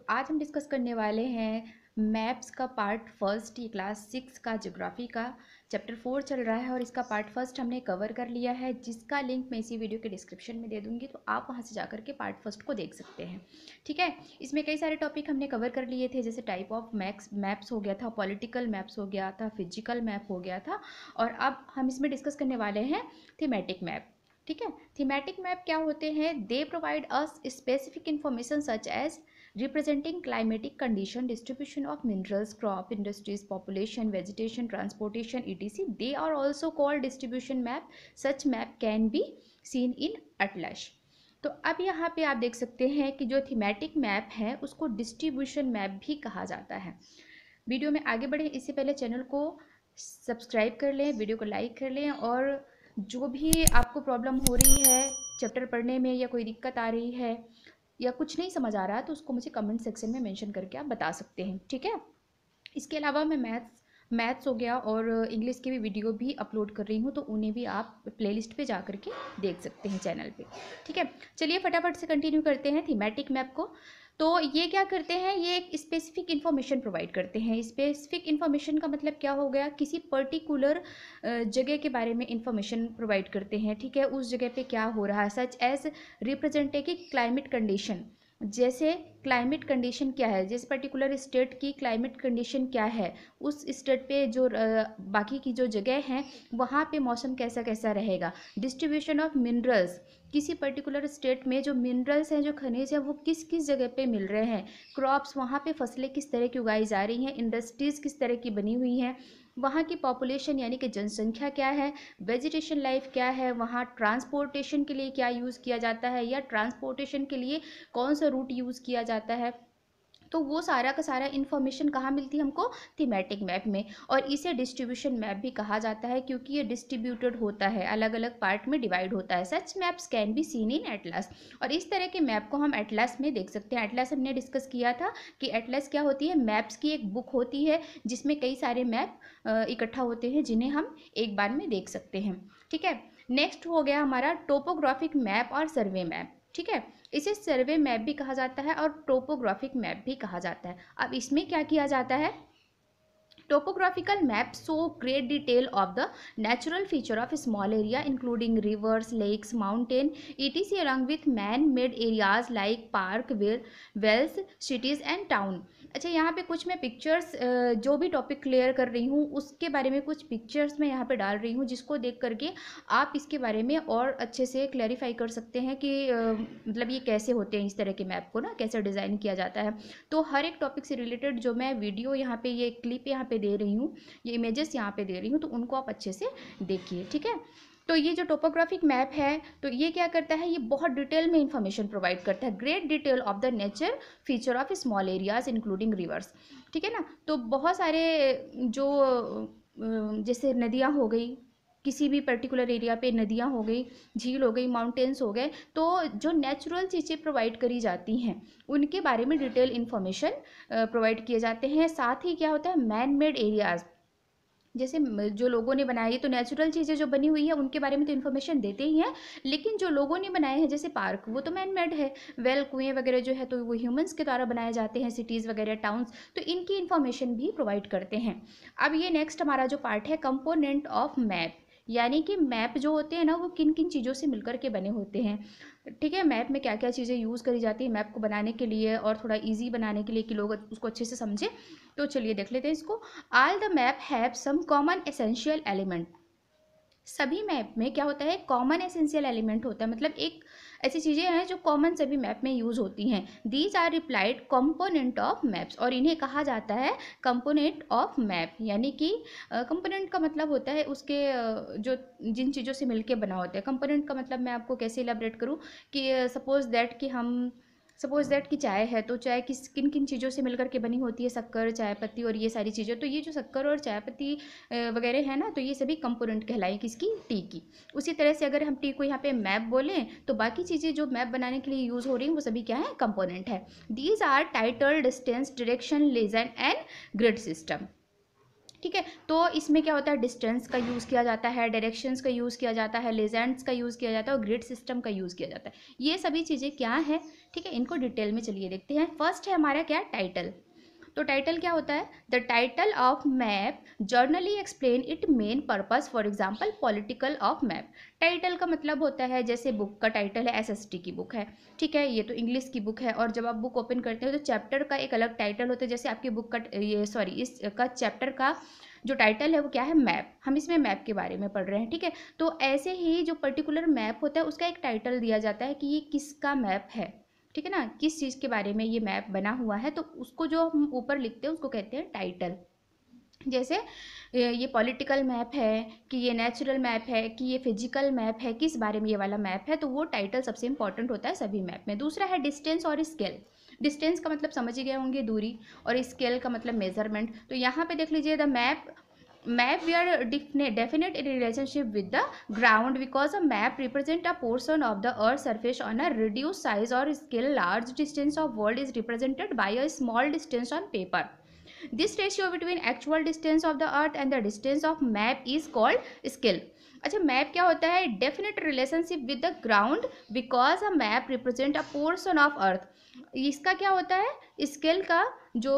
आज हम डिस्कस करने वाले हैं मैप्स का पार्ट फर्स्ट। ये क्लास 6 का ज्योग्राफी का चैप्टर 4 चल रहा है और इसका पार्ट फर्स्ट हमने कवर कर लिया है, जिसका लिंक मैं इसी वीडियो के डिस्क्रिप्शन में दे दूंगी, तो आप वहां से जाकर के पार्ट फर्स्ट को देख सकते हैं। ठीक है, इसमें कई सारे टॉपिक हमने कवर कर लिए थे, जैसे टाइप ऑफ मैप्स हो गया था, पॉलिटिकल मैप्स हो गया था, फिजिकल मैप हो गया था, और अब हम इसमें डिस्कस करने वाले हैं थीमेटिक मैप। ठीक है, थीमेटिक मैप क्या होते हैं? They provide us specific information such as representing climatic condition, distribution of minerals, crop, industries, population, vegetation, transportation, etc. They are also called distribution map. Such map can be seen in atlas. तो अब यहाँ पे आप देख सकते हैं कि जो थीमेटिक मैप है उसको डिस्ट्रीब्यूशन मैप भी कहा जाता है। वीडियो में आगे बढ़े इससे पहले चैनल को सब्सक्राइब कर लें, वीडियो को लाइक कर लें, और जो भी आपको प्रॉब्लम हो रही है चैप्टर पढ़ने में या कोई दिक्कत आ रही है या कुछ नहीं समझ आ रहा है तो उसको मुझे कमेंट सेक्शन में मेंशन करके आप बता सकते हैं। ठीक है, इसके अलावा मैं मैथ्स हो गया और इंग्लिश की भी वीडियो भी अपलोड कर रही हूँ, तो उन्हें भी आप प्लेलिस्ट पे जा करके देख सकते हैं चैनल पे। ठीक है, चलिए फटाफट से कंटिन्यू करते हैं थीमेटिक मैप को। तो ये क्या करते हैं? ये एक स्पेसिफिक इन्फॉर्मेशन प्रोवाइड करते हैं। स्पेसिफिक इन्फॉर्मेशन का मतलब क्या हो गया? किसी पर्टिकुलर जगह के बारे में इंफॉर्मेशन प्रोवाइड करते हैं। ठीक है, उस जगह पे क्या हो रहा है, such as representative climate condition. जैसे क्लाइमेट कंडीशन क्या है, जिस पर्टिकुलर स्टेट की क्लाइमेट कंडीशन क्या है, उस स्टेट पे जो बाकी की जो जगह हैं वहाँ पे मौसम कैसा कैसा रहेगा। डिस्ट्रीब्यूशन ऑफ मिनरल्स, किसी पर्टिकुलर स्टेट में जो मिनरल्स हैं, जो खनिज हैं, वो किस किस जगह पे मिल रहे हैं। क्रॉप्स, वहाँ पे फसलें किस तरह की उगाई जा रही हैं। इंडस्ट्रीज़ किस तरह की बनी हुई हैं। वहाँ की पॉपुलेशन यानी कि जनसंख्या क्या है। वेजिटेशन लाइफ क्या है। वहाँ ट्रांसपोर्टेशन के लिए क्या यूज़ किया जाता है, या ट्रांसपोर्टेशन के लिए कौन सा रूट यूज़ किया जाता है। तो वो सारा का सारा इन्फॉर्मेशन कहाँ मिलती है हमको? थीमेटिक मैप में। और इसे डिस्ट्रीब्यूशन मैप भी कहा जाता है क्योंकि ये डिस्ट्रीब्यूटेड होता है, अलग अलग पार्ट में डिवाइड होता है। Such maps can be seen in atlas, और इस तरह के मैप को हम एटलस में देख सकते हैं। एटलस हमने डिस्कस किया था कि एटलस क्या होती है? मैप्स की एक बुक होती है जिसमें कई सारे मैप इकट्ठा होते हैं, जिन्हें हम एक बार में देख सकते हैं। ठीक है, नेक्स्ट हो गया हमारा टोपोग्राफिक मैप और सर्वे मैप। ठीक है, इसे सर्वे मैप भी कहा जाता है और टोपोग्राफिक मैप भी कहा जाता है। अब इसमें क्या किया जाता है? Topographical maps show great detail of the natural feature of a small area including rivers, lakes, mountain, etc. along with man-made areas like park, wells, cities and town. अच्छा, यहाँ पे कुछ मैं पिक्चर्स, जो भी टॉपिक क्लियर कर रही हूँ उसके बारे में कुछ पिक्चर्स मैं यहाँ पे डाल रही हूँ, जिसको देख करके आप इसके बारे में और अच्छे से क्लैरिफाई कर सकते हैं कि मतलब ये कैसे होते हैं, इस तरह के मैप को ना कैसे डिज़ाइन किया जाता है। तो हर एक टॉपिक से रिलेटेड जो मैं वीडियो यहाँ पे, ये क्लिप यहाँ पे दे रही हूँ, ये इमेजेस यहाँ पे दे रही हूँ, तो उनको आप अच्छे से देखिए। ठीक है, तो ये जो टोपोग्राफिक मैप है तो ये क्या करता है? ये बहुत डिटेल में इंफॉर्मेशन प्रोवाइड करता है। Great detail of the nature feature of small areas including reverse. ठीक है ना, तो बहुत सारे जो जैसे नदियाँ हो गई, किसी भी पर्टिकुलर एरिया पे नदियाँ हो गई, झील हो गई, माउंटेन्स हो गए, तो जो नेचुरल चीज़ें प्रोवाइड करी जाती हैं उनके बारे में डिटेल इन्फॉर्मेशन प्रोवाइड किए जाते हैं। साथ ही क्या होता है? मैन मेड एरियाज़, जैसे जो लोगों ने बनाई है, तो नेचुरल चीज़ें जो बनी हुई है उनके बारे में तो इन्फॉर्मेशन देते ही हैं, लेकिन जो लोगों ने बनाए हैं जैसे पार्क, वो तो मैन मेड है। वेल, कुएँ वगैरह जो है तो वो ह्यूमंस के द्वारा बनाए जाते हैं। सिटीज़ वगैरह, टाउन्स, तो इनकी इन्फॉर्मेशन भी प्रोवाइड करते हैं। अब ये नेक्स्ट हमारा जो पार्ट है, कंपोनेंट ऑफ मैप, यानी कि मैप जो होते हैं ना वो किन किन चीज़ों से मिलकर के बने होते हैं। ठीक है, मैप में क्या क्या चीज़ें यूज़ करी जाती है मैप को बनाने के लिए और थोड़ा इजी बनाने के लिए कि लोग उसको अच्छे से समझें। तो चलिए देख लेते हैं इसको। All the map have some common essential element. सभी मैप में क्या होता है? कॉमन एसेंशियल एलिमेंट होता है, मतलब एक ऐसी चीज़ें हैं जो कॉमन सभी मैप में यूज़ होती हैं। These are replied component of maps, और इन्हें कहा जाता है कंपोनेंट ऑफ मैप। यानी कि कंपोनेंट का मतलब होता है उसके जो जिन चीज़ों से मिलके बना होता है। कंपोनेंट का मतलब मैं आपको कैसे इलेबरेट करूँ कि सपोज दैट कि चाय है, तो चाय किस किन किन चीज़ों से मिलकर के बनी होती है? शक्कर, चाय पत्ती और ये सारी चीज़ें। तो ये जो शक्कर और चाय पत्ती वगैरह है ना, तो ये सभी कंपोनेंट कहलाई किसकी? टी की। उसी तरह से अगर हम टी को यहाँ पे मैप बोलें तो बाकी चीज़ें जो मैप बनाने के लिए यूज़ हो रही हैं वो सभी क्या है? कंपोनेंट है। These are title, distance, direction, region and grid system. ठीक है। तो इसमें क्या होता है, डिस्टेंस का यूज़ किया जाता है, डायरेक्शंस का यूज़ किया जाता है, लेजेंड्स का यूज़ किया जाता है और ग्रिड सिस्टम का यूज़ किया जाता है। ये सभी चीज़ें क्या है, ठीक है, इनको डिटेल में चलिए देखते हैं। फर्स्ट है हमारा क्या, टाइटल। तो टाइटल क्या होता है, the title of map generally explain it main purpose, for example political of map. Title का मतलब होता है, जैसे बुक का टाइटल है, एसएसटी की बुक है, ठीक है, ये तो इंग्लिश की बुक है, और जब आप बुक ओपन करते हो तो चैप्टर का एक अलग टाइटल होता है, जैसे आपकी बुक का ये सॉरी इसका चैप्टर का जो टाइटल है वो क्या है, मैप। हम इसमें मैप के बारे में पढ़ रहे हैं, ठीक है। तो ऐसे ही जो पर्टिकुलर मैप होता है उसका एक टाइटल दिया जाता है कि ये किसका मैप है, ठीक है ना, किस चीज़ के बारे में ये मैप बना हुआ है, तो उसको जो हम ऊपर लिखते हैं उसको कहते हैं टाइटल। जैसे ये पॉलिटिकल मैप है, कि ये नेचुरल मैप है, कि ये फिजिकल मैप है, किस बारे में ये वाला मैप है, तो वो टाइटल सबसे इंपॉर्टेंट होता है सभी मैप में। दूसरा है डिस्टेंस और स्केल। डिस्टेंस का मतलब समझ ही गए होंगे, दूरी, और स्केल का मतलब मेजरमेंट। तो यहाँ पे देख लीजिए, the map were definite in relationship with the ground because a map represent a portion of the earth's surface on a reduced size or scale. Large distance of world is represented by a small distance on paper. This ratio between actual distance of the earth and the distance of map is called scale. अच्छा, map क्या होता है, definite relationship with the ground because a map represent a portion of earth. इसका क्या होता है, scale का जो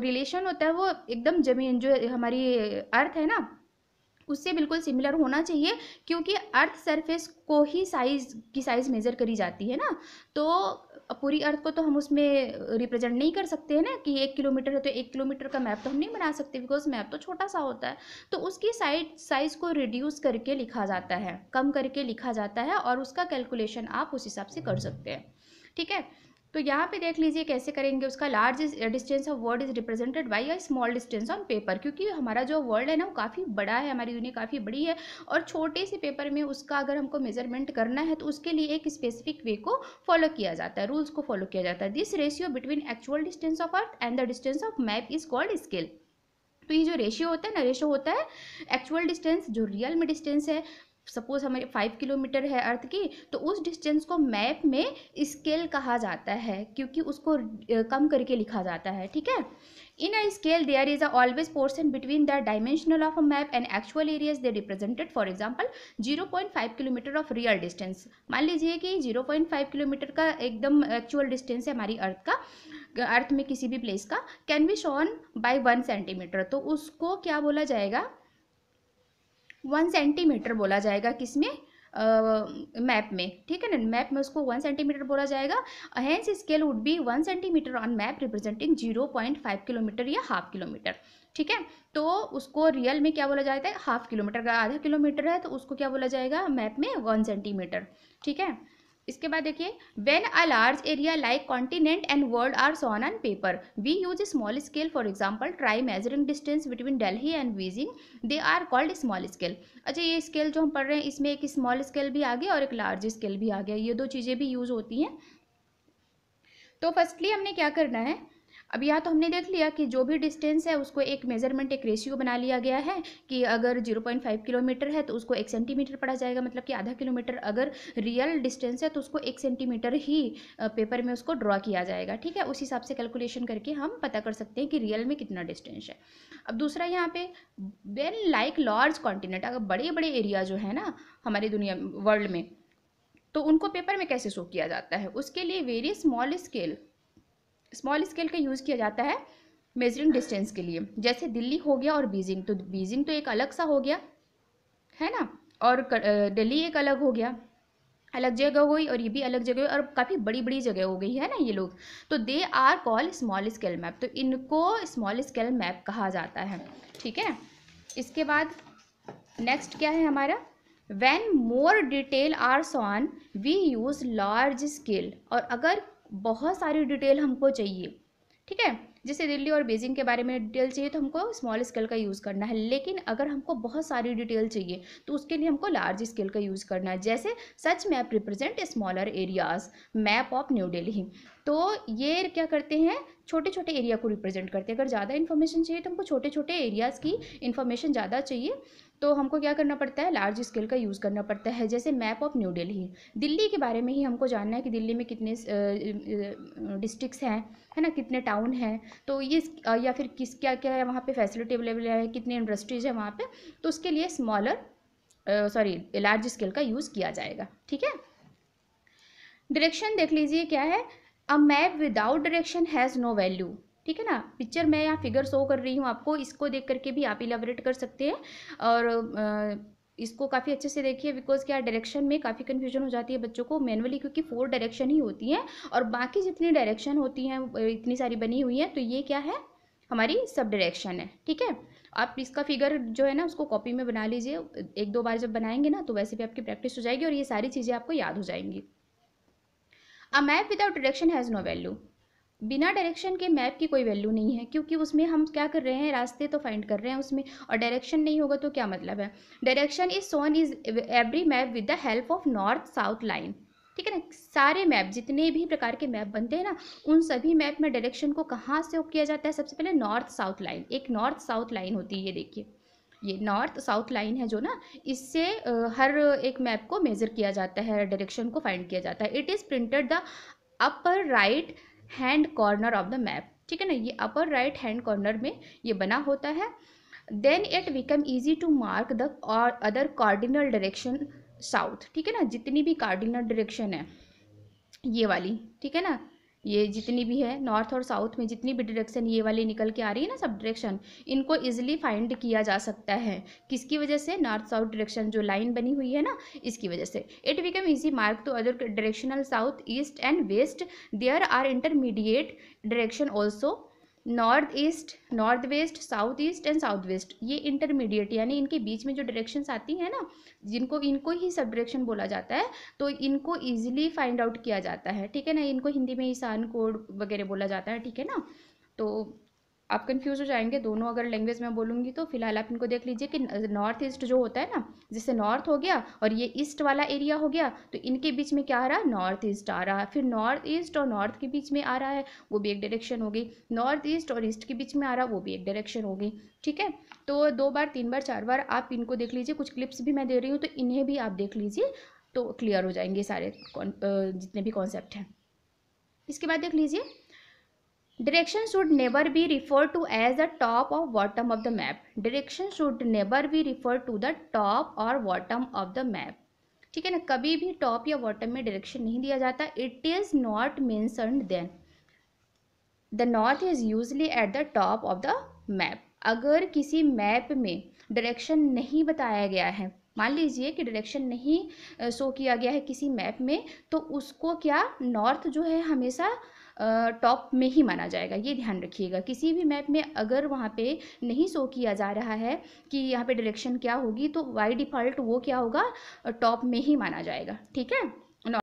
रिलेशन होता है वो एकदम जमीन, जो हमारी अर्थ है ना, उससे बिल्कुल सिमिलर होना चाहिए, क्योंकि अर्थ सरफेस को ही साइज मेजर करी जाती है ना। तो पूरी अर्थ को तो हम उसमें रिप्रेजेंट नहीं कर सकते हैं ना, कि 1 किलोमीटर है तो 1 किलोमीटर का मैप तो हम नहीं बना सकते, बिकॉज मैप तो छोटा सा होता है। तो उसकी साइज को रिड्यूस करके लिखा जाता है, कम करके लिखा जाता है, और उसका कैलकुलेशन आप उस हिसाब से कर सकते हैं, ठीक है। तो यहाँ पे देख लीजिए कैसे करेंगे उसका। Large distance of world is represented by a small distance on paper, क्योंकि हमारा जो वर्ल्ड है ना वो काफ़ी बड़ा है, हमारी दुनिया काफ़ी बड़ी है, और छोटे से पेपर में उसका अगर हमको मेजरमेंट करना है तो उसके लिए एक स्पेसिफिक वे को फॉलो किया जाता है, रूल्स को फॉलो किया जाता है। This ratio between actual distance of earth and the distance of map is called scale. तो ये जो रेशियो होता है ना, रेशियो होता है एक्चुअल डिस्टेंस, जो रियल में डिस्टेंस है, सपोज हमारे 5 किलोमीटर है अर्थ की, तो उस डिस्टेंस को मैप में स्केल कहा जाता है, क्योंकि उसको कम करके लिखा जाता है, ठीक है। In a scale there is always portion between the dimensional of a map and actual areas they represented. For example 0.5 kilometre of real distance, मान लीजिए कि 0.5 किलोमीटर का एकदम एक्चुअल डिस्टेंस है हमारी अर्थ का, अर्थ में किसी भी प्लेस का, can be shown by 1 centimetre, तो उसको क्या बोला जाएगा, 1 सेंटीमीटर बोला जाएगा, किसमें, मैप में, ठीक है ना, मैप में उसको 1 सेंटीमीटर बोला जाएगा। Hence scale would be 1 centimetre on map representing 0.5 kilometre या हाफ किलोमीटर, ठीक है। तो उसको रियल में क्या बोला जाता है, हाफ किलोमीटर का, आधा किलोमीटर है तो उसको क्या बोला जाएगा मैप में, 1 सेंटीमीटर, ठीक है। इसके बाद देखिए, when a large area like continent and world are shown on paper we use small scale. For example try measuring distance between Delhi and Beijing, they are called small scale. अच्छा, ये scale जो हम पढ़ रहे हैं इसमें एक स्मॉल स्केल भी आ गया और एक लार्ज स्केल भी आ गया, ये दो चीज़ें भी यूज होती हैं। तो फर्स्टली हमने क्या करना है, अब यहाँ तो हमने देख लिया कि जो भी डिस्टेंस है उसको एक मेजरमेंट, एक रेशियो बना लिया गया है, कि अगर 0.5 किलोमीटर है तो उसको 1 सेंटीमीटर पढ़ा जाएगा, मतलब कि आधा किलोमीटर। अगर रियल डिस्टेंस है तो उसको 1 सेंटीमीटर ही पेपर में उसको ड्रॉ किया जाएगा, ठीक है। उस हिसाब से कैलकुलेशन करके हम पता कर सकते हैं कि रियल में कितना डिस्टेंस है। अब दूसरा यहाँ पे, वेन लाइक लार्ज कॉन्टिनेंट, अगर बड़े बड़े एरिया जो है ना हमारी दुनिया वर्ल्ड में, तो उनको पेपर में कैसे शो किया जाता है, उसके लिए वेरी स्मॉल स्केल का यूज़ किया जाता है मेजरिंग डिस्टेंस के लिए। जैसे दिल्ली हो गया और बीजिंग, तो बीजिंग तो एक अलग सा हो गया है ना, और दिल्ली एक अलग हो गया, अलग जगह हो गई, और ये भी अलग जगह, और काफ़ी बड़ी बड़ी जगह हो गई है ना ये लोग, तो they are call small scale map, तो इनको स्मॉल स्केल मैप कहा जाता है, ठीक है। इसके बाद नेक्स्ट क्या है हमारा, when more detail are shown we use large scale. और अगर बहुत सारी डिटेल हमको चाहिए, ठीक है, जैसे दिल्ली और बीजिंग के बारे में डिटेल चाहिए तो हमको स्मॉल स्केल का यूज़ करना है, लेकिन अगर हमको बहुत सारी डिटेल चाहिए तो उसके लिए हमको लार्ज स्केल का यूज़ करना है। जैसे such map represent smaller areas, map of New Delhi, तो ये क्या करते हैं, छोटे छोटे एरिया को रिप्रेजेंट करते हैं। अगर ज़्यादा इन्फॉर्मेशन चाहिए तो हमको छोटे छोटे एरियाज़ की इन्फॉर्मेशन ज़्यादा चाहिए तो हमको क्या करना पड़ता है, लार्ज स्केल का यूज़ करना पड़ता है। जैसे मैप ऑफ न्यू दिल्ली, दिल्ली के बारे में ही हमको जानना है कि दिल्ली में कितने डिस्ट्रिक्ट्स हैं, है ना, कितने टाउन हैं, तो ये या फिर किस क्या क्या है वहाँ पे फैसिलिटी अवेलेबल है, कितने इंडस्ट्रीज है वहाँ पे, तो उसके लिए लार्ज स्केल का यूज़ किया जाएगा। ठीक है। डायरेक्शन देख लीजिए क्या है, a map without direction has no value. ठीक है ना, पिक्चर मैं यहाँ फिगर शो कर रही हूँ आपको, इसको देख करके भी आप इलेबोरेट कर सकते हैं और इसको काफ़ी अच्छे से देखिए, बिकॉज क्या डायरेक्शन में काफ़ी कन्फ्यूजन हो जाती है बच्चों को मैनुअली, क्योंकि 4 डायरेक्शन ही होती हैं और बाकी जितनी डायरेक्शन होती हैं इतनी सारी बनी हुई हैं, तो ये क्या है, हमारी सब डायरेक्शन है। ठीक है। आप इसका फिगर जो है ना उसको कॉपी में बना लीजिए, 1-2 बार जब बनाएंगे ना तो वैसे भी आपकी प्रैक्टिस हो जाएगी और ये सारी चीज़ें आपको याद हो जाएंगी। A map without direction has no value, बिना डायरेक्शन के मैप की कोई वैल्यू नहीं है, क्योंकि उसमें हम क्या कर रहे हैं, रास्ते तो फाइंड कर रहे हैं उसमें, और डायरेक्शन नहीं होगा तो क्या मतलब है। Direction is shown is every map with the help of north south line. ठीक है ना, सारे मैप जितने भी प्रकार के मैप बनते हैं ना, उन सभी मैप में डायरेक्शन को कहाँ से किया जाता है, सबसे पहले नॉर्थ साउथ लाइन, एक नॉर्थ साउथ लाइन होती है, ये देखिए, ये नॉर्थ साउथ लाइन है जो ना, इससे हर एक मैप को मेजर किया जाता है, डायरेक्शन को फाइंड किया जाता है। It is printed the upper right hand corner of the map. ठीक है ना, ये अपर राइट हैंड कॉर्नर में ये बना होता है। Then it become easy to mark the और अदर कार्डिनल डायरेक्शन साउथ। ठीक है ना, जितनी भी कार्डिनल डायरेक्शन है ये वाली, ठीक है ना, ये जितनी भी है नॉर्थ और साउथ में जितनी भी डायरेक्शन ये वाली निकल के आ रही है ना, सब डायरेक्शन, इनको इजीली फाइंड किया जा सकता है, किसकी वजह से, नॉर्थ साउथ डायरेक्शन जो लाइन बनी हुई है ना, इसकी वजह से। It become easy mark to other directional south east and west, there are intermediate direction also, north east, north west, south east and south west, ये इंटरमीडिएट यानी इनके बीच में जो डायरेक्शंस आती हैं ना, जिनको इनको ही सब डायरेक्शन बोला जाता है, तो इनको इजीली फाइंड आउट किया जाता है। ठीक है ना, इनको हिंदी में ईशान कोड वगैरह बोला जाता है। ठीक है ना, तो आप कंफ्यूज हो जाएंगे दोनों अगर लैंग्वेज में बोलूँगी तो। फिलहाल आप इनको देख लीजिए कि नॉर्थ ईस्ट जो होता है ना, जैसे नॉर्थ हो गया और ये ईस्ट वाला एरिया हो गया, तो इनके बीच में क्या आ रहा है, नॉर्थ ईस्ट आ रहा है। फिर नॉर्थ ईस्ट और नॉर्थ के बीच में आ रहा है, वो भी एक डायरेक्शन हो गई। नॉर्थ ईस्ट और ईस्ट के बीच में आ रहा है, वो भी एक डायरेक्शन हो गई। ठीक है, तो 2 बार 3 बार 4 बार आप इनको देख लीजिए, कुछ क्लिप्स भी मैं दे रही हूँ तो इन्हें भी आप देख लीजिए, तो क्लियर हो जाएंगे सारे जितने भी कॉन्सेप्ट हैं। इसके बाद देख लीजिए, direction should never be referred to as the top or bottom of the map. Direction should never be referred to the top or bottom of the map. ठीक है ना, कभी भी टॉप या बॉटम में डायरेक्शन नहीं दिया जाता। It is not mentioned then, the north is usually at the top of the map. अगर किसी मैप में डायरेक्शन नहीं बताया गया है, मान लीजिए कि डायरेक्शन नहीं शो किया गया है किसी मैप में, तो उसको क्या, नॉर्थ जो है हमेशा टॉप में ही माना जाएगा। ये ध्यान रखिएगा, किसी भी मैप में अगर वहाँ पे नहीं शो किया जा रहा है कि यहाँ पे डायरेक्शन क्या होगी, तो बाय डिफ़ॉल्ट वो क्या होगा, टॉप में ही माना जाएगा। ठीक है।